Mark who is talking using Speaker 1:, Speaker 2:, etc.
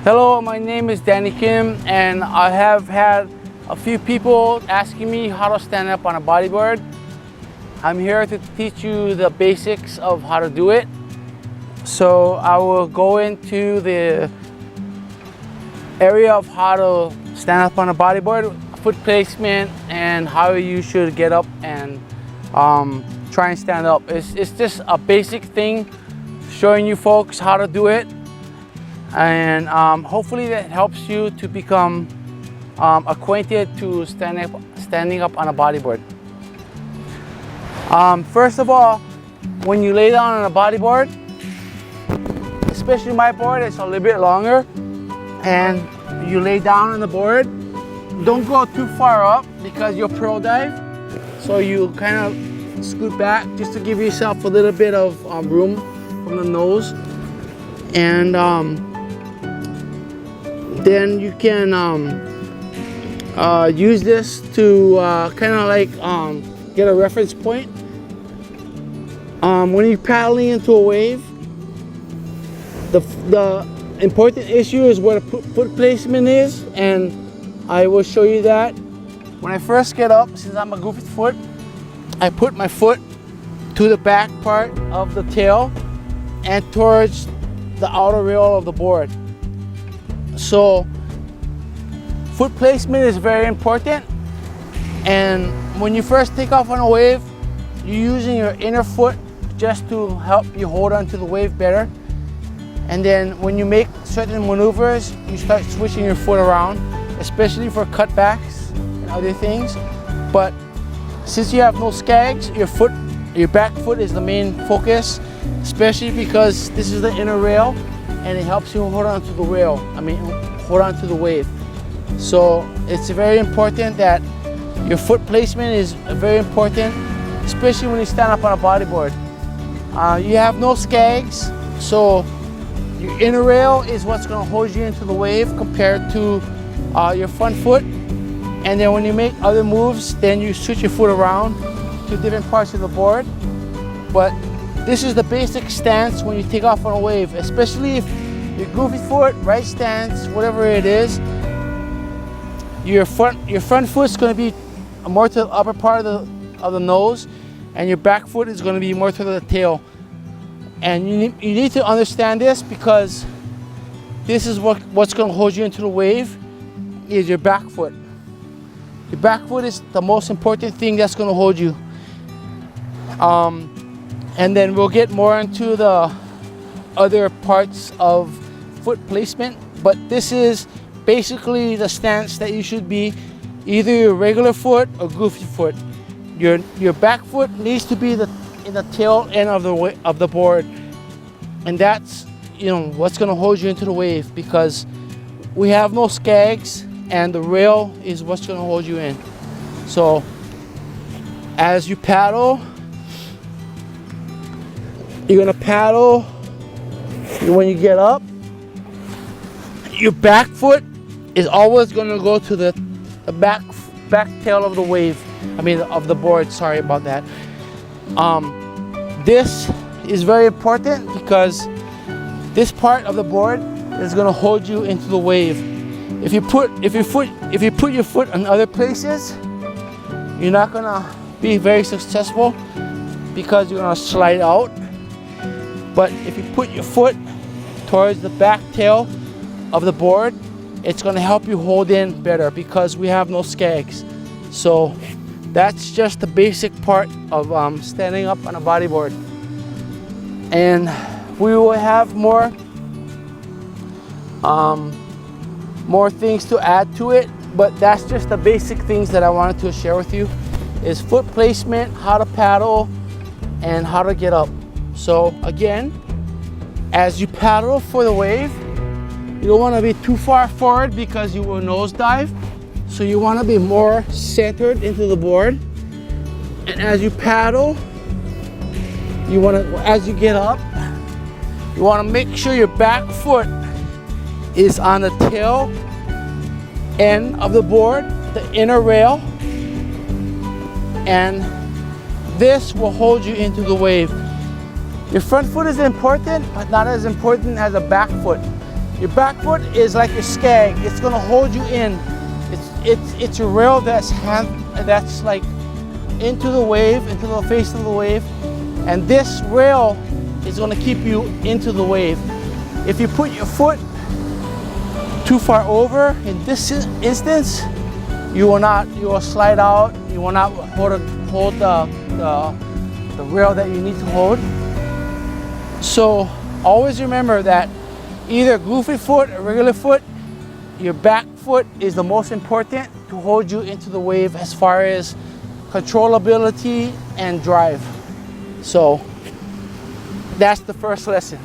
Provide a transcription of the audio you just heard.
Speaker 1: Hello, my name is Danny Kim, and I have had a few people asking me how to stand up on a bodyboard. I'm here to teach you the basics of how to do it. So I will go into the area of how to stand up on a bodyboard, foot placement, and how you should get up and try and stand up. It's just a basic thing, showing you folks how to do it, and hopefully that helps you to become acquainted to standing up on a bodyboard. First of all, when you lay down on a bodyboard, especially my board, it's a little bit longer, and you lay down on the board, don't go too far up because you'll pearl dive. So you kind of scoot back just to give yourself a little bit of room from the nose, and then you can use this to kind of like get a reference point. When you're paddling into a wave, the important issue is where the foot placement is, and I will show you that. When I first get up, since I'm a goofy foot, I put my foot to the back part of the tail and towards the outer rail of the board. So foot placement is very important, and when you first take off on a wave, you're using your inner foot just to help you hold on to the wave better. And then when you make certain maneuvers, you start switching your foot around, especially for cutbacks and other things. But since you have no skags, your back foot is the main focus, especially because this is the inner rail and it helps you hold on to the rail, hold on to the wave. So it's very important that your foot placement is very important, especially when you stand up on a bodyboard. You have no skags, so your inner rail is what's going to hold you into the wave compared to your front foot. And then when you make other moves, then you switch your foot around to different parts of the board. But this is the basic stance when you take off on a wave, especially if your goofy foot, right stance, whatever it is, your front foot is going to be more to the upper part of the nose, and your back foot is going to be more to the tail. And you need to understand this, because this is what's going to hold you into the wave is your back foot. Your back foot is the most important thing that's going to hold you. And then we'll get more into the other parts of foot placement, but this is basically the stance that you should be, either your regular foot or goofy foot. Your back foot needs to be in the tail end of the board, and that's what's going to hold you into the wave, because we have no skags and the rail is what's going to hold you in. So as you paddle, you're going to paddle. When you get up, your back foot is always going to go to the back tail of the wave, of the board, sorry about that. This is very important because this part of the board is going to hold you into the wave. If you put your foot in other places, you're not going to be very successful because you're going to slide out. But if you put your foot towards the back tail of the board, it's going to help you hold in better because we have no skags. So that's just the basic part of standing up on a bodyboard. And we will have more things to add to it, but that's just the basic things that I wanted to share with you, is foot placement, how to paddle, and how to get up. So again, as you paddle for the wave, you don't want to be too far forward because you will nosedive. So you want to be more centered into the board. And as you paddle, as you get up, you want to make sure your back foot is on the tail end of the board, the inner rail, and this will hold you into the wave. Your front foot is important, but not as important as a back foot. Your back foot is like your skag. It's gonna hold you in. It's your rail that's like into the wave, into the face of the wave, and this rail is gonna keep you into the wave. If you put your foot too far over, in this instance, you will slide out. You will not hold the rail that you need to hold. So always remember that either goofy foot or regular foot, your back foot is the most important to hold you into the wave as far as controllability and drive. So that's the first lesson.